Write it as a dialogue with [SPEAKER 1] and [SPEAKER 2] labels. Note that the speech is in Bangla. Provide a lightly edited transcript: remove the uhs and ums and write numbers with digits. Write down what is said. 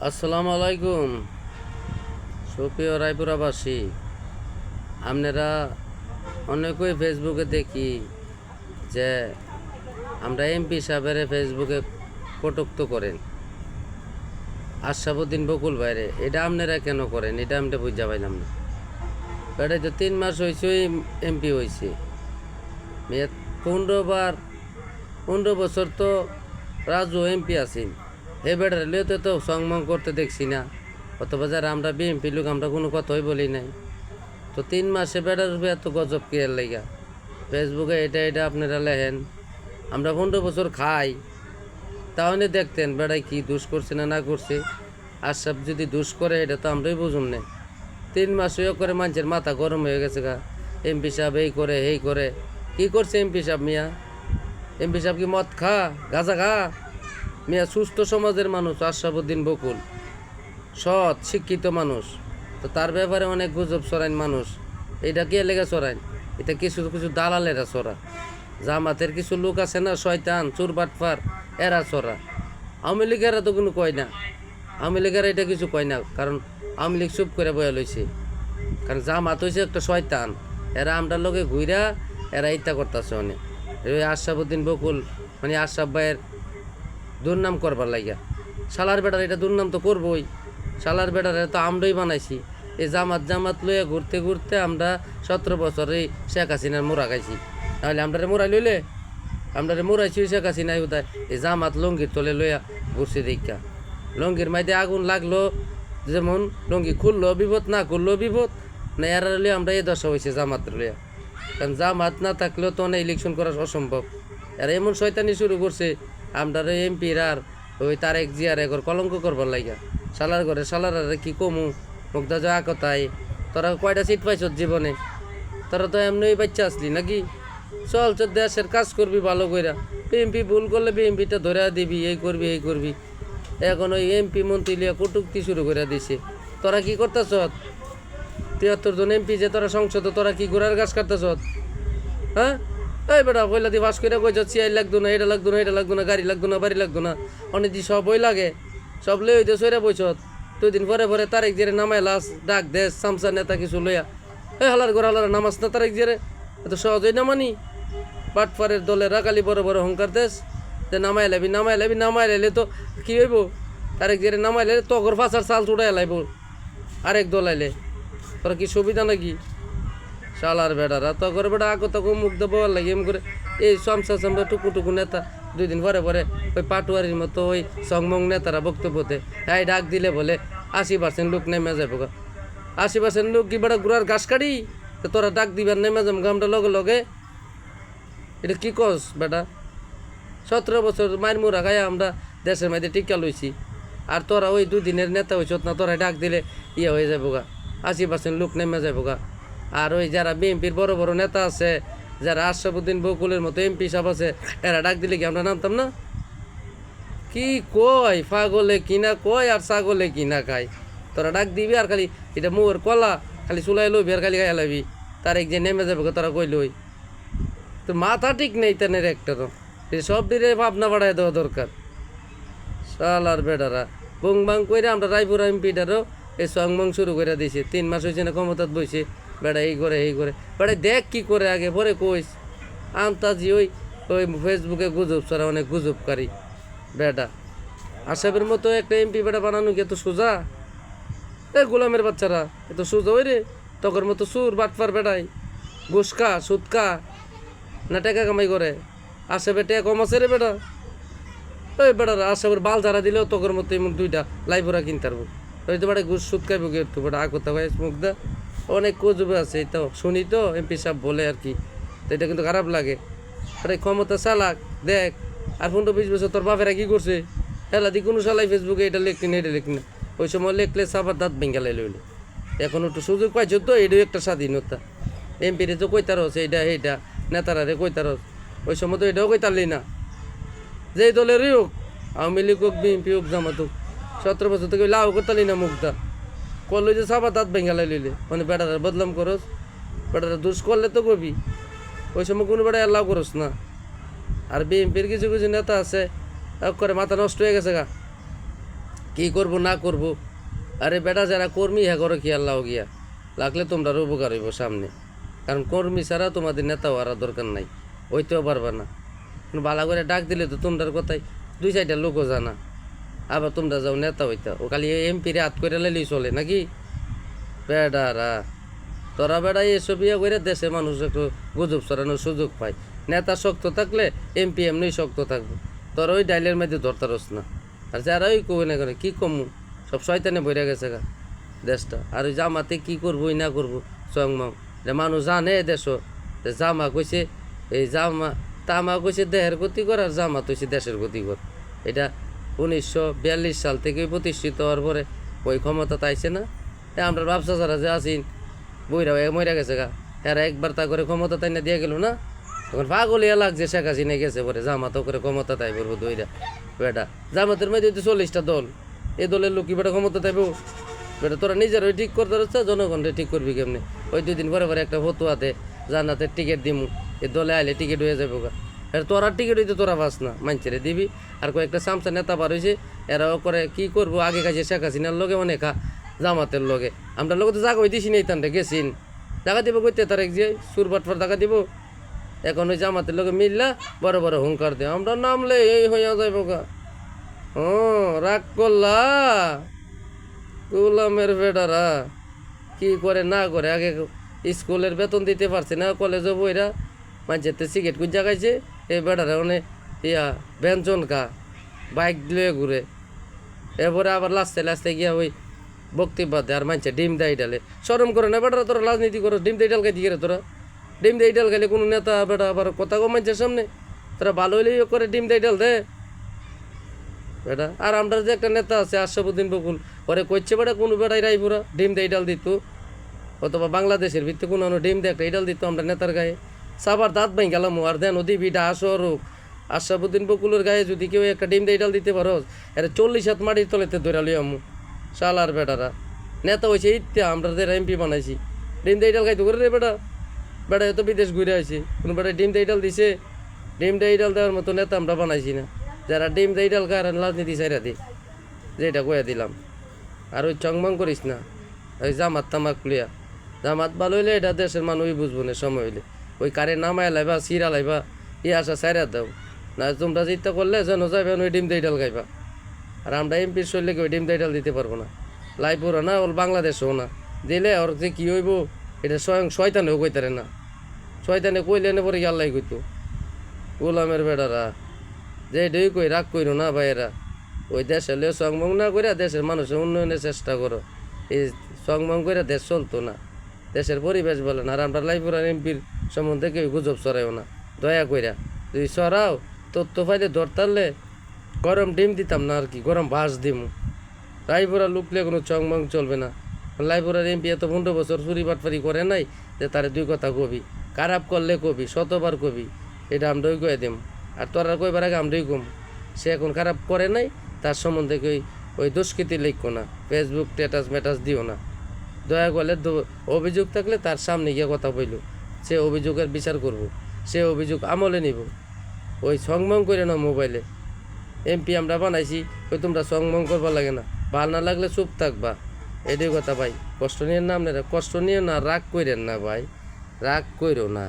[SPEAKER 1] আসসালামু আলাইকুম সুপ্রিয় রায়পুরাবাসী। আপনারা অনেকেই ফেসবুকে দেখি যে আমরা এমপি সাহেবের ফেসবুকে কটুক্ত করেন আশরাফুদ্দিন বকুল ভাইরে। এটা আপনারা কেন করেন? এটা আমরা বুঝা পাইলাম না। এটা তো 3 মাস হয়েছে এমপি হয়েছে, 15 বছর তো রাজু এমপি আছেন। এই বেটার লিওতে তো সংমং করতে দেখছি না, অথবা যারা আমরা বিএমপি লোক আমরা কোনো কথাই বলি নাই। তো 3 মাসে বেটার এত গজব কি এর লাইগা? ফেসবুকে এটা আপনারা লেখেন, আমরা 15 বছর খাই, তাহলে দেখতেন বেড়াই কি দোষ করছে না করছে। আশরাফ যদি দোষ করে এটা তো আমরাই বুঝুন না। 3 মাস হয়ে করে মানুষের মাথা গরম হয়ে গেছে গা। এমপি সাহেব এই করে এই করে, কি করছে এমপি সাহেব? মিয়া এমপি সাহেব কি মদ খা, গাঁজা খা? মিয়া সুস্থ সমাজের মানুষ আশরাফুদ্দিন বকুল, সৎ শিক্ষিত মানুষ। তো তার ব্যাপারে অনেক গুজব ছড়াইন মানুষ। এটা কে লেগে ছড়াইন? এটা কিছু কিছু দালালেরা ছড়া, জামাতের কিছু লোক আছে না, শয়তান চোর বাটফার, এরা ছড়া। আওয়ামী লীগেরা তো কোনো কয় না, আওয়ামী লীগেরা এটা কিছু কয় না, কারণ আওয়ামী লীগ চুপ করে বয়া লইছে। কারণ জামাত হয়েছে একটা শয়তান, এরা আমরা লোকে ঘুইরা এরা ইত্যা করতেছে অনেক। ওই আশরাফুদ্দিন বকুল মানে আশরাফ ভাইয়ের দুর্নাম করবার লাগিয়া। শালার বেটার এটা দুর্নাম তো করবই, শালার বেটার তো আমরাই বানাইছি। এই জামাত লইয়া ঘুরতে ঘুরতে আমরা 17 বছর এই শেখ হাসিনার মোড়া খাইছি। তাহলে আমরা মোড়াই লইলে আমরা মোড়াইছি শেখ হাসিনাই উদায়। এই জামাত লঙ্গির তলে লইয়া ঘুরছে দেখা, লঙ্গির মাইতে আগুন লাগলো, যেমন লঙ্গি খুললো বিপদ, না খুললো বিপদ। না এরা লইয়া আমরা এই দশা হয়েছে জামাত লইয়া। কারণ জামাত না থাকলেও তো অনেক ইলেকশন করা অসম্ভব। এরা এমন শয়তানি শুরু করছে, আমরা এমপির আর ওই তারেক জিয়ার একর কলঙ্ক করবার লাগিয়া। শালার ঘরে শালার কি কমু, মুগ্ধা যা কথাই। তোরা কয়টা সিট পাইছ জীবনে? তোরা তো এমনি বাচ্চা আসলি নাকি? চল দেশের কাজ করবি ভালো কইরা। বিএমপি ভুল করলে বিএমপিটা ধরে দিবি, এই করবি এই করবি। এখন ওই এমপি মন্ত্রী লিয়া কটুক্তি শুরু করে দিছে। তোরা কি করতেছ? 73 জন এমপি যে তোরা সংসদ, তোরা কি ঘোড়ার গাছ কাটতেছ? হ্যাঁ এই বেটা পয়লা দিয়ে বাস করে কইছ সিআই লাগতো না, এটা লাগতো না, এটা লাগতো না, গাড়ি লাগতো না, বাড়ি লাগতো না, অনেক দি সব বই লাগে, সব লই হইতে সইরা বইছ। 2 দিন পরে পরে তারেক জিরে নামাই লাস ডাক দেশ সামসা নেতা কিছু লইয়া। এই হালার ঘর হালার নামাজ না তারেক জিরে, এত সহজই নামানি। বাটফারের দলে রাগালি বড় বড় অহংকার দেশ যে নামাই লাইলে তো কি হইব? তারেক জিরে নামাই লাইলে তগর ফাঁসার চাল চুড়াই লাইব আরেক দল আইলে। তোরা কি সুবিধা নাকি? শালার বেড়ারা তগর বেড়া আগো তক মুখ দেবো লাগে এম করে এই সমসা সামরা টুকু নেতা 2 দিন পরে পরে ওই পাটুয়ারির মতো ওই সংমং নেতারা বক্তব্য দেয়। হ্যাঁ ডাক দিলে বলে 80% লোক নেমে যাবো গা। 80% লোক কি বেড়া ঘুরার ঘাস কাটি? তো তোরা ডাক দিবার নেমে যাম গামটা লগে লগে? এটা কি কস বেটা? 17 বছর মায়ের মুরা খাই আমরা দেশের মাঝে টিকা লইছি, আর তোরা ওই 2 দিনের নেতা হইছ না? তোরা ডাক দিলে ইয়ে হয়ে যাবো গা, 80% লোক নেমে যাবো গা। আর ওই যারা বিএনপির বড় বড় নেতা আছে, যারা আশরাফুদ্দিন বকুলের মতো এমপি সাহেব আছে, এরা ডাক দিলে কি আমরা নামতাম না? কি কয় পাগলে কিনা কয় আর ছাগলে কিনা খায়। তোরা ডাক দিবি আর খালি এটা মুয়ের কলা খালি চুলাই লইবি আর খালি গায়ে লাবি, তার এক যে নেমে যাবে তোরা কই লই। তো মাথা ঠিক নেই তেনের একটারও, সব দিনে ভাবনা বাড়াই দেওয়া দরকার। শালার বেটারা বং বাং কইরা আমরা রায়পুরা এমপিটারও এই সংমং শুরু করে দিয়েছে। 3 মাস হয়েছে না ক্ষমতাত বইছে, বেড়া এই করে বেড়া দেখ কি করে আগে পরে কইস। আন্তাজি ওই ওই ফেসবুকে গুজব ছাড়া অনেক গুজবকারী বেটা। আসামের মতো একটা এমপি বেটা বানানো কি এত সোজা? এই গোলামের বাচ্চারা এত সোজা ওই রে? তখন মতো সুর বাটফার বেটাই ঘুষকা সুদকা না টাকা কামাই করে। আসামে টাকা কম আছে রে বেটা। ওই বেটার আসামের বাল ঝাড়া দিলেও তখন মতো এমন 2টা লাইভরা কিনতে পারবো। ওই তো বেটা ঘুষ সুদ খাইব কি একটু বেটা আগতা ভাই মুখ দা অনেক কজবে আছে। এই তো শুনি তো এমপি সাহেব বলে আর কি, তো এটা কিন্তু খারাপ লাগে। আরে ক্ষমতা চালাক দেখ, আর 15-20 বছর তোর বাপেরা কি করছে? হেলা দি কোনো সালাই ফেসবুকে এটা লিখলি না এটা লিখলি না। ওই সময় লিখলে সাবার দাঁত ভেঙ্গালাই লইলে। এখন একটু সুযোগ পাইছো তো, এটাও একটা স্বাধীনতা। এমপিরে তো কইতারস এইটা নেতারা রে কইতারস, ওই সময় তো এটাও কইতারলি না। যেই দলেরই হোক, আওয়ামী লীগ হোক বিএনপি হোক জামাত হোক, 17 বছর থেকে লাভ করতালি না মুখটা করলো যে সাবা দাঁত ভেঙ্গালাই লইলে। মানে বেটারা বদলাম করস, বেটারা দোষ করলে তো কবি, ওই সময় কোনো বেটা লাভ করস না। আর বিএনপির কিছু কিছু নেতা আছে এক করে মাথা নষ্ট হয়ে গেছে গা, কি করব না করব। আরে বেটা যারা কর্মী হ্যাঁ করো কি আল্লাহ গিয়া লাগলে তোমরা উপকার হইব সামনে, কারণ কর্মী ছাড়া তোমাদের নেতা হওয়ার দরকার নাই, হইতেও পারবা না। বালা করে ডাক দিলে তো তোমরার কথাই 2-4টা লোকও জানা, আবার তোমরা যাও নেতা হইতা, ও খালি এমপিরে হাত করে লাইলেই চলে নাকি? বেডারা তোরা বেড়া এসব ইয়ে করে দেশে মানুষ একটু গুজব ছড়ানোর সুযোগ পায়। নেতা শক্ত থাকলে এমপি এমনি শক্ত থাকবে, তোর ওই ডাইলের মধ্যে ধরতারস না। আর যারা ওই কই না করে কি কমু, সব শয়তানে বইরা গেছে গা দেশটা। আর ওই জামাতে কি করবো না করবো চংমাম, মানুষ জানে দেশ যে জামা কইছে, এই জামা তামা কইছে দেহের ক্ষতি কর, আর জামা তৈছে দেশের ক্ষতি কর। এটা 1942 সাল থেকে প্রতিষ্ঠিত হওয়ার পরে ওই ক্ষমতা তাইছে না। আমরা ব্যবসা ছাড়া যে আসিন বইরা মরে গেছে গা, এরা একবার তা করে ক্ষমতা তাই না দিয়ে গেল না, তখন পাগলিয়া লাগছে শেখ হাসিনা গেছে পরে জামাতো করে ক্ষমতা তাই করবো দইরা। বেটা জামাতের মধ্যে 40টা দল, এই দলের লোক কি বেটা ক্ষমতা তাইব? বেটা তোরা নিজের ওই ঠিক করতে পারছ, জনগণরে ঠিক করবি কেমনি? ওই 2 দিন পরে পরে একটা ফতুয়াতে জান্নাতের টিকিট দিমু, এই দলে আইলে টিকিট হয়ে যাবো গা। তোরা টিকিট হইতে তোরা পাস না, মানছেরে দিবি। আর কয়েকটা সামসা নেতা বার হয়েছে, এরাও করে কি করবো আগে কাজে শেখ হাসিনার লগে অনেক জামাতের লগে, আমরা লোক তো জাগা দিছি নেই, তানটা গেছিন জায়গা দিব কইতে তার এক যে সুরবাটফার টাকা দিব। এখন ওই জামাতের লোকে মিললা বড় বড় হুঙ্কার দেয়, আমরা নামলে এই হইয়া যাইব গা। ও রাগ করলা গোলামের বেটারা, কি করে না করে। আগে স্কুলের বেতন দিতে পারছে না, কলেজে বইরা মাঝেতে সিগারেট কুঞ্জা খাইছে, এই বেটারা মানে ইয়া ব্যঞ্জন খা বাইক লয়ে ঘুরে। এরপরে আবার লাস্টে লাস্টে গিয়া ওই বক্তব্য দেয় আর মানছে ডিম দেয় ডালে। শরম করে না বেটারা, তোরা রাজনীতি করো ডিম দিয়ে ডাল খাই দিয়ে তোরা। ডিম দিয়ে ডাল খাইলে কোনো নেতা বেটা আবার কথা কম মানছে সামনে, তোরা ভালো হইলেই করে ডিম দিয়ে ডাল দে বেটা। আর আমরা যে একটা নেতা আছে আশরাফুদ্দিন বকুল, ওরে কইছে বেটা কোনো বেটাই রাইপুরা ডিম দিয়ে ডাল দিত, অথবা বাংলাদেশের ভিত্তি কোনো ডিম দিয়ে একটা ডাল দিত আমরা নেতার গায়ে। সাবার দাঁত ভাই গেলাম আর দেন ওদি বিটা আসর হোক। আশরাফুদ্দিন বকুলের গায়ে যদি কেউ একটা ডিম দিয়ে ডাল দিতে পারো, এর 40 হাত মাটির তলেতে ধরা লিয়ে আমু শালার বেটারা। নেতা হয়েছে ইত্যা আমরা যে এমপি বানাইছি, ডিম দিয়ে ডাল খাইতে করে রে বেটা। বেটা এত বিদেশ ঘুরে আসি, কোনো বেটা ডিম দিয়ে ডাল দিছে, ডিম দিয়ে ডাল দেওয়ার মতো নেতা আমরা বানাইছি না। যারা ডিম দিয়ে ডাল খায় রাজনীতি চাইরা দি, যেটা কয়ে দিলাম। আর ওই চংমং করিস না ওই জামাত তামাক লিয়া, জামাত ভালো হইলে এটা দেশের মানুষই বুঝবো না সময় হইলে। ওই কারে নামায় লাইবা সিরা লাইবা ই আসা সাইরা দাও না, তোমরা চিন্তা করলে যেন যাবেন ওই ডিম দিয়ে ডাল খাইবা। আর আমরা এমপির শরীরকে ওই ডিম দিয়ে ডাল দিতে পারবো না, লাইপুরও না ওর বাংলাদেশও না। দিলে ওর যে কী হইব এটা স্বয়ং শয়তানেও কইতারে না, শয়তানে কইলে নে পরে আল্লাহ কইতো। গোলামের বেটারা যে এটাই কই রাগ কইরো না ভাইয়েরা, ওই দেশের লে সংমং না করে দেশের মানুষের উন্নয়নের চেষ্টা করো। এই সংমং করে দেশ চলতো না, দেশের পরিবেশ বলে না। আর আমরা লাইপুরার এমপির সম্বন্ধে কেউ গুজব ছড়াইও না দয়া কইরা, তুই ছড়াও তথ্য পাইলে ধরতারলে গরম ডিম দিতাম না আর কি, গরম ভাস দিমু। রায়পুরা লুকলে কোনো চংমং চলবে না। লাইপুরার এমপি এত 15 বছর চুরি বাটফারি করে নাই যে তারে 2 কথা কবি, খারাপ করলে কবি, শতবার কবি, এটা আমরাই কয়ে দিম। আর তোরা কইবার আগে আমরাই কম, সে এখন খারাপ করে নাই তার সম্বন্ধে ওই দুষ্কৃতি লিখো না, ফেসবুক স্ট্যাটাস ম্যাটাস দিও না। দয়া করলে অভিযোগ থাকলে তার সামনে গিয়ে কথা বইল, সে অভিযোগের বিচার করব, সে অভিযোগ আমলে নিব। ওই সংমং করে না মোবাইলে এমপি আমরা বানাইছি, ওই তোমরা সংমং করবার লাগে না, ভাল না লাগলে চুপ থাকবা, এটাই কথা ভাই। কষ্ট নিয়ে না আপনারা, কষ্ট নিয়ে না, রাগ কইরেন না ভাই, রাগ কইরো না।